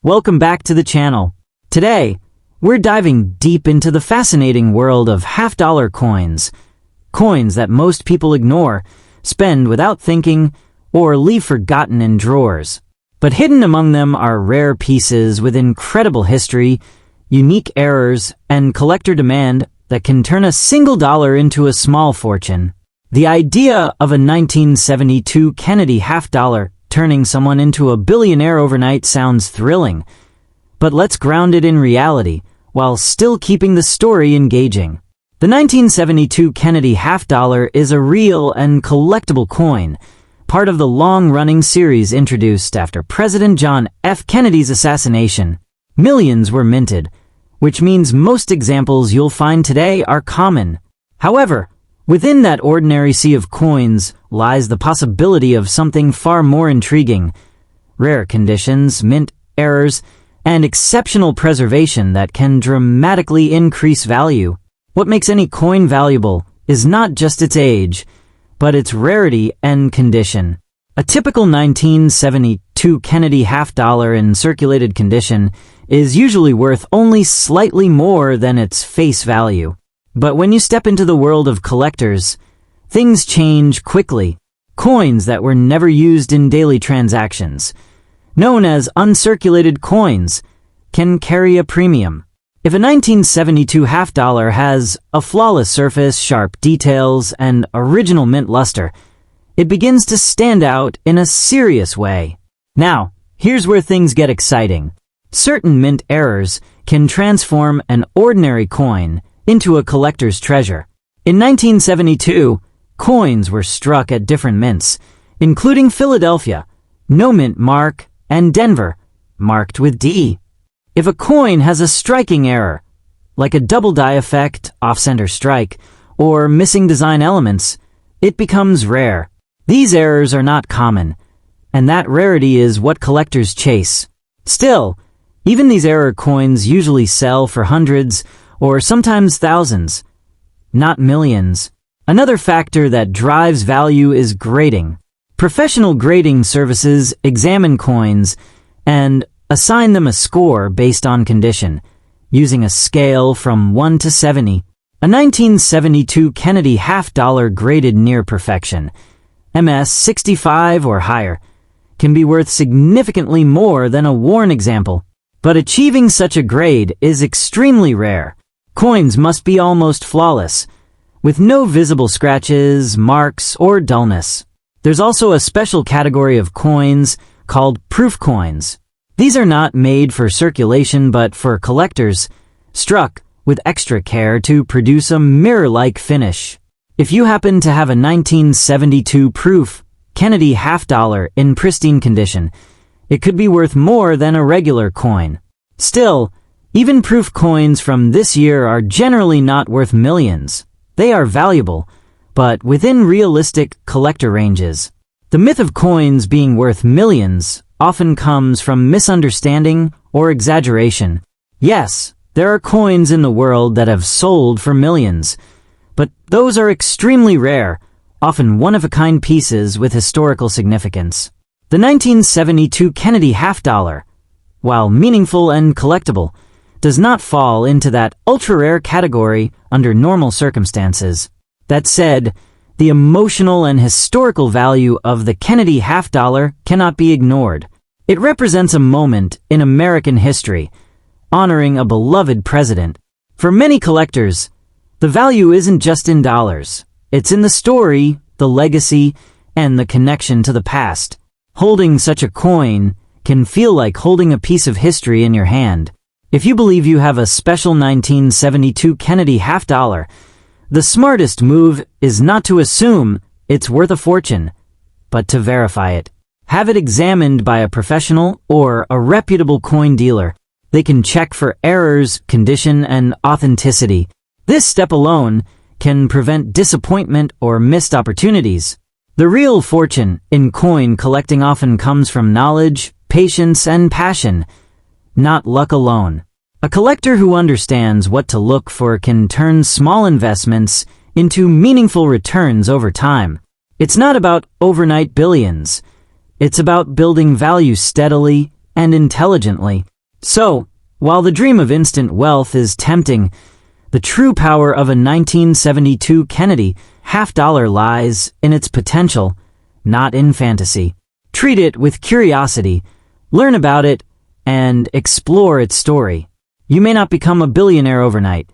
Welcome back to the channel. Today, we're diving deep into the fascinating world of half-dollar coins. Coins that most people ignore, spend without thinking, or leave forgotten in drawers. But hidden among them are rare pieces with incredible history, unique errors, and collector demand that can turn a single dollar into a small fortune. The idea of a 1972 Kennedy half-dollar turning someone into a billionaire overnight sounds thrilling, but let's ground it in reality while still keeping the story engaging. The 1972 Kennedy half-dollar is a real and collectible coin, part of the long-running series introduced after President John F. Kennedy's assassination. Millions were minted, which means most examples you'll find today are common. However, within that ordinary sea of coins lies the possibility of something far more intriguing: rare conditions, mint errors, and exceptional preservation that can dramatically increase value. What makes any coin valuable is not just its age, but its rarity and condition. A typical 1972 Kennedy half-dollar in circulated condition is usually worth only slightly more than its face value. But when you step into the world of collectors, things change quickly. Coins that were never used in daily transactions, known as uncirculated coins, can carry a premium. If a 1972 half-dollar has a flawless surface, sharp details, and original mint luster, it begins to stand out in a serious way. Now, here's where things get exciting. Certain mint errors can transform an ordinary coin into a collector's treasure. In 1972, coins were struck at different mints, including Philadelphia, no mint mark, and Denver, marked with D. If a coin has a striking error, like a double die effect, off-center strike, or missing design elements, it becomes rare. These errors are not common, and that rarity is what collectors chase. Still, even these error coins usually sell for hundreds or sometimes thousands, not millions. Another factor that drives value is grading. Professional grading services examine coins and assign them a score based on condition, using a scale from 1 to 70. A 1972 Kennedy half-dollar graded near perfection, MS 65 or higher, can be worth significantly more than a worn example. But achieving such a grade is extremely rare. Coins must be almost flawless, with no visible scratches, marks, or dullness. There's also a special category of coins called proof coins. These are not made for circulation but for collectors, struck with extra care to produce a mirror-like finish. If you happen to have a 1972 proof Kennedy half-dollar in pristine condition, it could be worth more than a regular coin. Still, even proof coins from this year are generally not worth millions. They are valuable, but within realistic collector ranges. The myth of coins being worth millions often comes from misunderstanding or exaggeration. Yes, there are coins in the world that have sold for millions, but those are extremely rare, often one-of-a-kind pieces with historical significance. The 1972 Kennedy half-dollar, while meaningful and collectible, does not fall into that ultra-rare category under normal circumstances. That said, the emotional and historical value of the Kennedy half-dollar cannot be ignored. It represents a moment in American history, honoring a beloved president. For many collectors, the value isn't just in dollars. It's in the story, the legacy, and the connection to the past. Holding such a coin can feel like holding a piece of history in your hand. If you believe you have a special 1972 Kennedy half-dollar, the smartest move is not to assume it's worth a fortune, but to verify it. Have it examined by a professional or a reputable coin dealer. They can check for errors, condition, and authenticity. This step alone can prevent disappointment or missed opportunities. The real fortune in coin collecting often comes from knowledge, patience, and passion, not luck alone. A collector who understands what to look for can turn small investments into meaningful returns over time. It's not about overnight billions. It's about building value steadily and intelligently. So, while the dream of instant wealth is tempting, the true power of a 1972 Kennedy half-dollar lies in its potential, not in fantasy. Treat it with curiosity, learn about it, and explore its story. You may not become a billionaire overnight,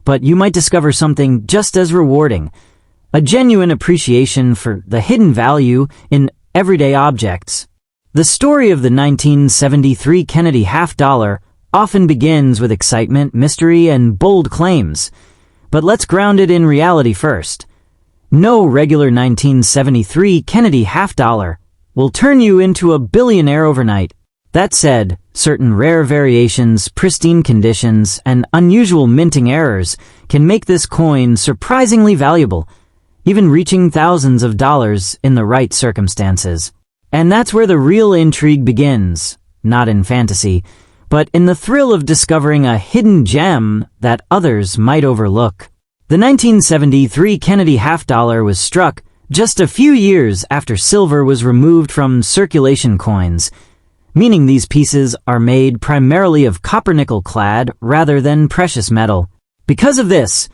but you might discover something just as rewarding, a genuine appreciation for the hidden value in everyday objects. The story of the 1973 Kennedy half-dollar often begins with excitement, mystery, and bold claims. But let's ground it in reality first. No regular 1973 Kennedy half-dollar will turn you into a billionaire overnight. That said, certain rare variations, pristine conditions, and unusual minting errors can make this coin surprisingly valuable, even reaching thousands of dollars in the right circumstances. And that's where the real intrigue begins, not in fantasy, but in the thrill of discovering a hidden gem that others might overlook. The 1973 Kennedy half-dollar was struck just a few years after silver was removed from circulation coins, meaning these pieces are made primarily of copper-nickel clad rather than precious metal. Because of this,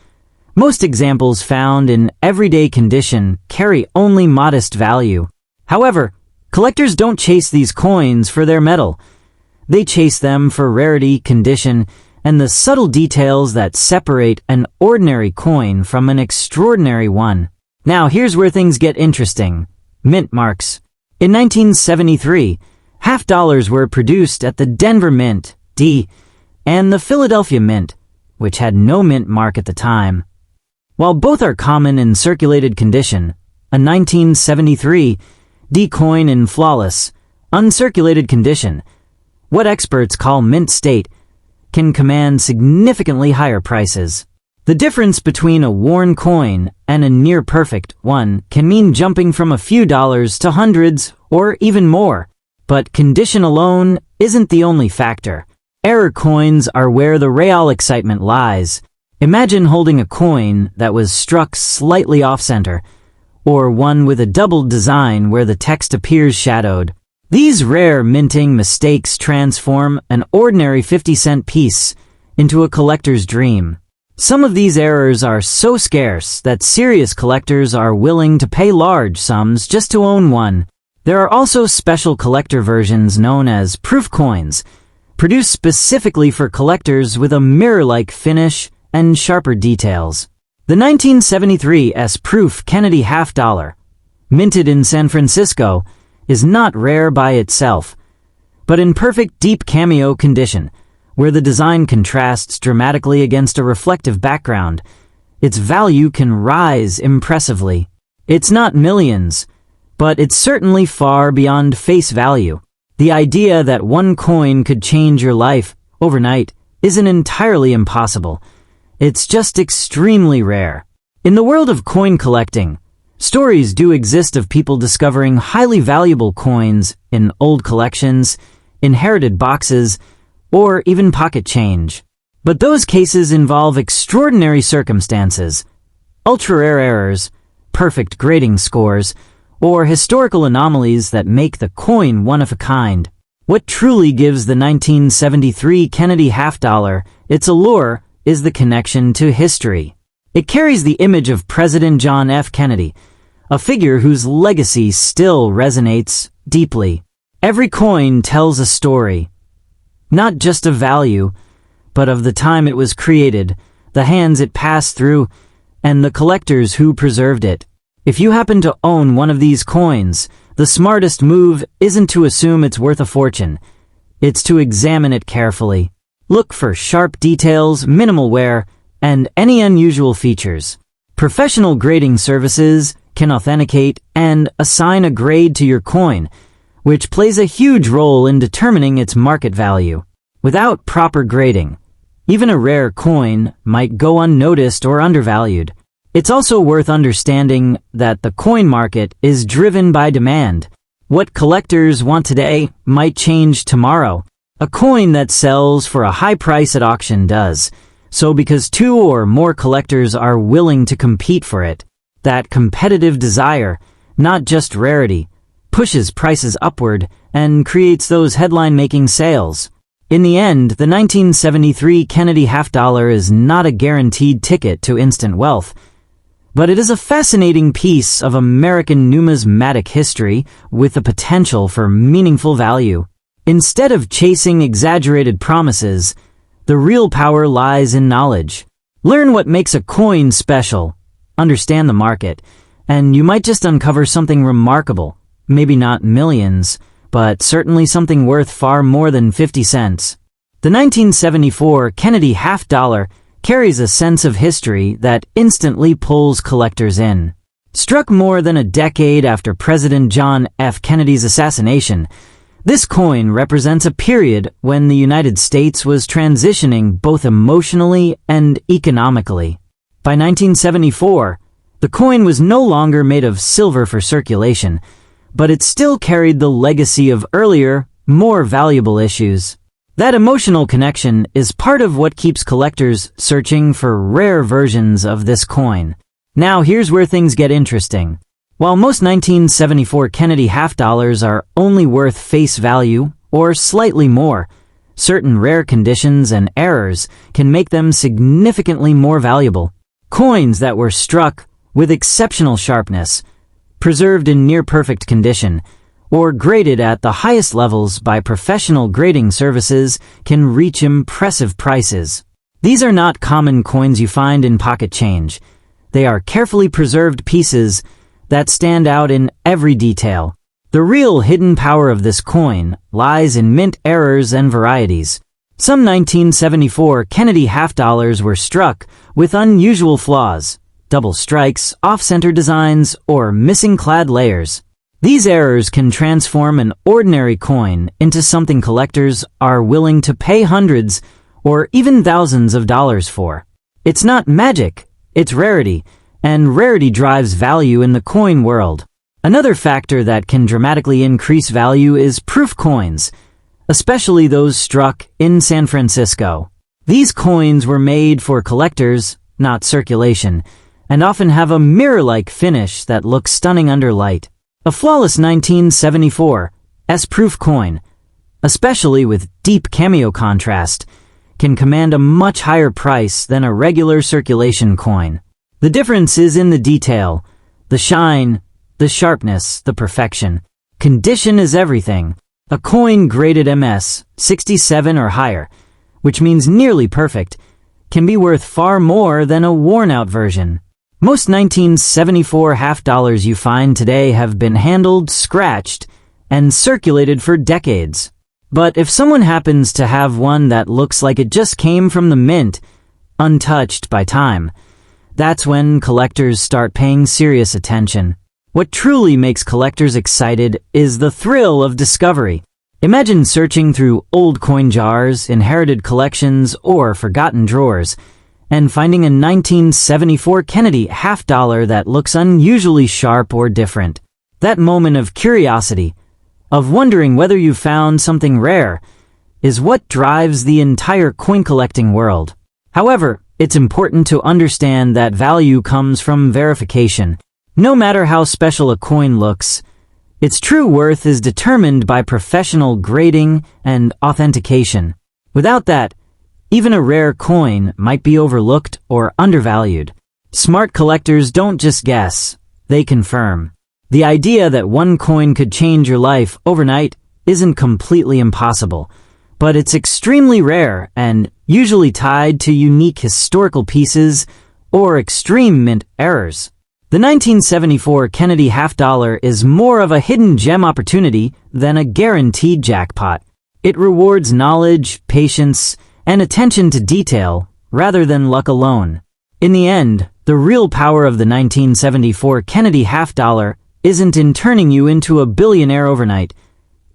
most examples found in everyday condition carry only modest value. However, collectors don't chase these coins for their metal. They chase them for rarity, condition, and the subtle details that separate an ordinary coin from an extraordinary one. Now, here's where things get interesting. Mint marks. In 1973, half-dollars were produced at the Denver Mint, D, and the Philadelphia Mint, which had no mint mark at the time. While both are common in circulated condition, a 1973 D coin in flawless, uncirculated condition, what experts call mint state, can command significantly higher prices. The difference between a worn coin and a near-perfect one can mean jumping from a few dollars to hundreds or even more. But condition alone isn't the only factor. Error coins are where the real excitement lies. Imagine holding a coin that was struck slightly off-center, or one with a doubled design where the text appears shadowed. These rare minting mistakes transform an ordinary 50-cent piece into a collector's dream. Some of these errors are so scarce that serious collectors are willing to pay large sums just to own one. There are also special collector versions known as proof coins, produced specifically for collectors with a mirror-like finish and sharper details. The 1973 S-Proof Kennedy half-dollar, minted in San Francisco, is not rare by itself, but in perfect deep cameo condition, where the design contrasts dramatically against a reflective background, its value can rise impressively. It's not millions, but it's certainly far beyond face value. The idea that one coin could change your life overnight isn't entirely impossible. It's just extremely rare. In the world of coin collecting, stories do exist of people discovering highly valuable coins in old collections, inherited boxes, or even pocket change. But those cases involve extraordinary circumstances, ultra-rare errors, perfect grading scores, or historical anomalies that make the coin one of a kind. What truly gives the 1973 Kennedy half-dollar its allure is the connection to history. It carries the image of President John F. Kennedy, a figure whose legacy still resonates deeply. Every coin tells a story, not just of value, but of the time it was created, the hands it passed through, and the collectors who preserved it. If you happen to own one of these coins, the smartest move isn't to assume it's worth a fortune. It's to examine it carefully. Look for sharp details, minimal wear, and any unusual features. Professional grading services can authenticate and assign a grade to your coin, which plays a huge role in determining its market value. Without proper grading, even a rare coin might go unnoticed or undervalued. It's also worth understanding that the coin market is driven by demand. What collectors want today might change tomorrow. A coin that sells for a high price at auction does, so because two or more collectors are willing to compete for it. That competitive desire, not just rarity, pushes prices upward and creates those headline-making sales. In the end, the 1973 Kennedy half-dollar is not a guaranteed ticket to instant wealth, but it is a fascinating piece of American numismatic history with the potential for meaningful value. Instead of chasing exaggerated promises, the real power lies in knowledge. Learn what makes a coin special, understand the market, and you might just uncover something remarkable. Maybe not millions, but certainly something worth far more than 50 cents. The 1974 Kennedy half-dollar carries a sense of history that instantly pulls collectors in. Struck more than a decade after President John F. Kennedy's assassination, this coin represents a period when the United States was transitioning both emotionally and economically. By 1974, the coin was no longer made of silver for circulation, but it still carried the legacy of earlier, more valuable issues. That emotional connection is part of what keeps collectors searching for rare versions of this coin. Now here's where things get interesting. While most 1974 Kennedy half-dollars are only worth face value, or slightly more, certain rare conditions and errors can make them significantly more valuable. Coins that were struck with exceptional sharpness, preserved in near-perfect condition, or graded at the highest levels by professional grading services can reach impressive prices. These are not common coins you find in pocket change. They are carefully preserved pieces that stand out in every detail. The real hidden power of this coin lies in mint errors and varieties. Some 1974 Kennedy half-dollars were struck with unusual flaws, double strikes, off-center designs, or missing clad layers. These errors can transform an ordinary coin into something collectors are willing to pay hundreds or even thousands of dollars for. It's not magic, it's rarity, and rarity drives value in the coin world. Another factor that can dramatically increase value is proof coins, especially those struck in San Francisco. These coins were made for collectors, not circulation, and often have a mirror-like finish that looks stunning under light. A flawless 1974 S-proof coin, especially with deep cameo contrast, can command a much higher price than a regular circulation coin. The difference is in the detail, the shine, the sharpness, the perfection. Condition is everything. A coin graded MS 67 or higher, which means nearly perfect, can be worth far more than a worn-out version. Most 1974 half-dollars you find today have been handled, scratched, and circulated for decades. But if someone happens to have one that looks like it just came from the mint, untouched by time, that's when collectors start paying serious attention. What truly makes collectors excited is the thrill of discovery. Imagine searching through old coin jars, inherited collections, or forgotten drawers, and finding a 1974 Kennedy half-dollar that looks unusually sharp or different. That moment of curiosity, of wondering whether you found something rare, is what drives the entire coin collecting world. However, it's important to understand that value comes from verification. No matter how special a coin looks, its true worth is determined by professional grading and authentication. Without that, even a rare coin might be overlooked or undervalued. Smart collectors don't just guess, they confirm. The idea that one coin could change your life overnight isn't completely impossible, but it's extremely rare and usually tied to unique historical pieces or extreme mint errors. The 1974 Kennedy half-dollar is more of a hidden gem opportunity than a guaranteed jackpot. It rewards knowledge, patience, and attention to detail rather than luck alone. In the end, the real power of the 1974 Kennedy half-dollar isn't in turning you into a billionaire overnight.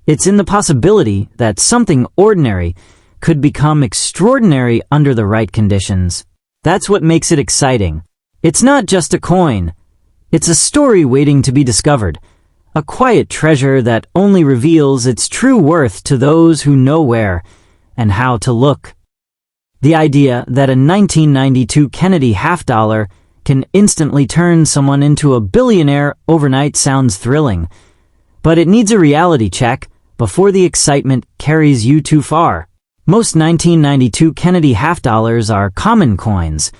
It's in the possibility that something ordinary could become extraordinary under the right conditions. That's what makes it exciting. It's not just a coin. It's a story waiting to be discovered, a quiet treasure that only reveals its true worth to those who know where and how to look. The idea that a 1992 Kennedy half-dollar can instantly turn someone into a billionaire overnight sounds thrilling, but it needs a reality check before the excitement carries you too far. Most 1992 Kennedy half dollars are common coins,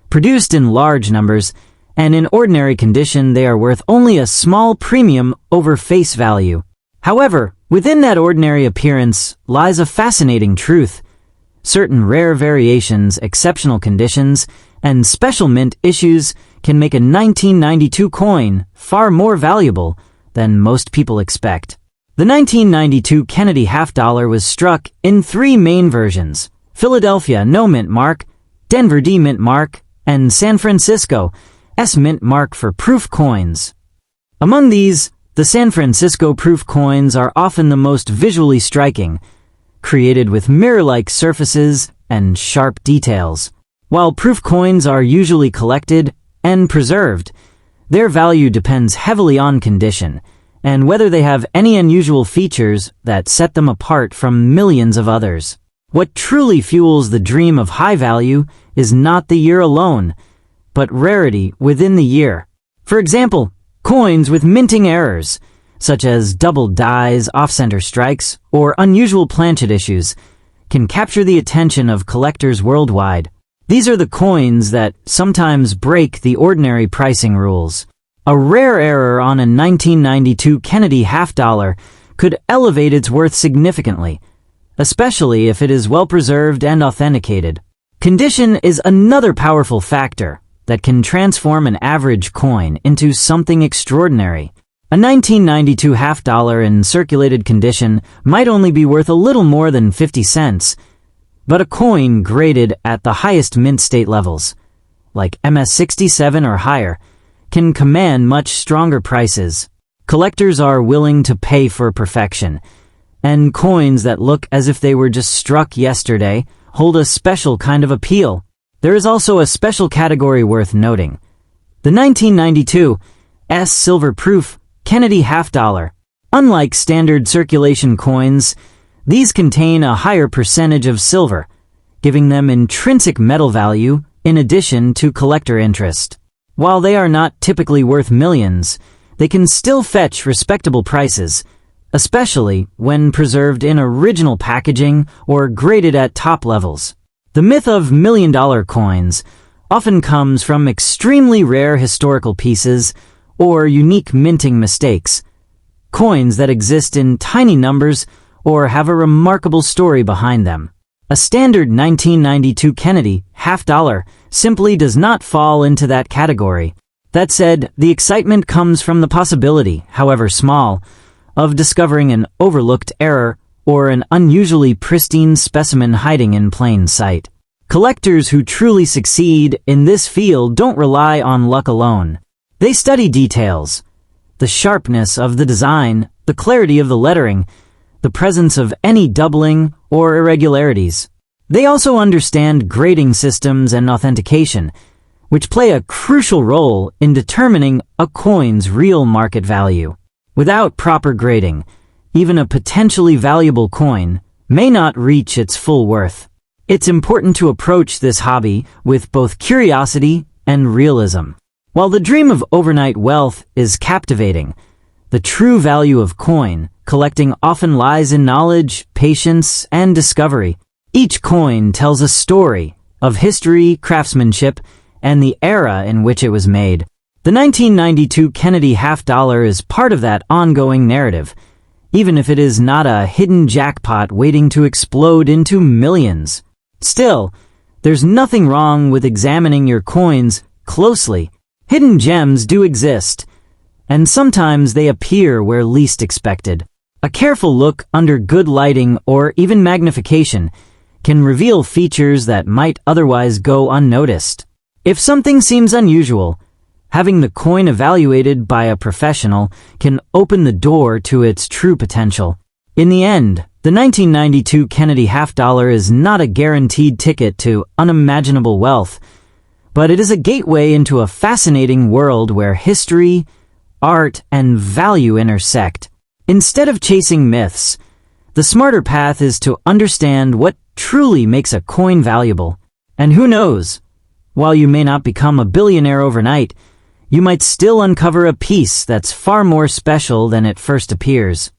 produced in large numbers, and in ordinary condition they are worth only a small premium over face value. However, within that ordinary appearance lies a fascinating truth. Certain rare variations, exceptional conditions, and special mint issues can make a 1992 coin far more valuable than most people expect. The 1992 Kennedy half dollar was struck in three main versions: Philadelphia No Mint Mark, Denver D Mint Mark, and San Francisco S Mint Mark for proof coins. Among these, the San Francisco proof coins are often the most visually striking, created with mirror-like surfaces and sharp details. While proof coins are usually collected and preserved, their value depends heavily on condition and whether they have any unusual features that set them apart from millions of others. What truly fuels the dream of high value is not the year alone, but rarity within the year. For example, coins with minting errors, such as double dies, off-center strikes, or unusual planchet issues, can capture the attention of collectors worldwide. These are the coins that sometimes break the ordinary pricing rules. A rare error on a 1992 Kennedy half dollar could elevate its worth significantly, especially if it is well preserved and authenticated. Condition is another powerful factor that can transform an average coin into something extraordinary. A 1992 half dollar in circulated condition might only be worth a little more than 50 cents, but a coin graded at the highest mint state levels, like MS-67 or higher, can command much stronger prices. Collectors are willing to pay for perfection, and coins that look as if they were just struck yesterday hold a special kind of appeal. There is also a special category worth noting: the 1992 S Silver Proof Kennedy half dollar. Unlike standard circulation coins, these contain a higher percentage of silver, giving them intrinsic metal value in addition to collector interest. While they are not typically worth millions, they can still fetch respectable prices, especially when preserved in original packaging or graded at top levels. The myth of million-dollar coins often comes from extremely rare historical pieces or unique minting mistakes, coins that exist in tiny numbers or have a remarkable story behind them. A standard 1992 Kennedy half dollar simply does not fall into that category. That said, the excitement comes from the possibility, however small, of discovering an overlooked error or an unusually pristine specimen hiding in plain sight. Collectors who truly succeed in this field don't rely on luck alone. They study details: the sharpness of the design, the clarity of the lettering, the presence of any doubling or irregularities. They also understand grading systems and authentication, which play a crucial role in determining a coin's real market value. Without proper grading, even a potentially valuable coin may not reach its full worth. It's important to approach this hobby with both curiosity and realism. While the dream of overnight wealth is captivating, the true value of coin collecting often lies in knowledge, patience, and discovery. Each coin tells a story of history, craftsmanship, and the era in which it was made. The 1992 Kennedy half dollar is part of that ongoing narrative, even if it is not a hidden jackpot waiting to explode into millions. Still, there's nothing wrong with examining your coins closely. Hidden gems do exist, and sometimes they appear where least expected. A careful look under good lighting or even magnification can reveal features that might otherwise go unnoticed. If something seems unusual, having the coin evaluated by a professional can open the door to its true potential. In the end, the 1992 Kennedy half dollar is not a guaranteed ticket to unimaginable wealth, but it is a gateway into a fascinating world where history, art, and value intersect. Instead of chasing myths, the smarter path is to understand what truly makes a coin valuable. And who knows, while you may not become a billionaire overnight, you might still uncover a piece that's far more special than it first appears.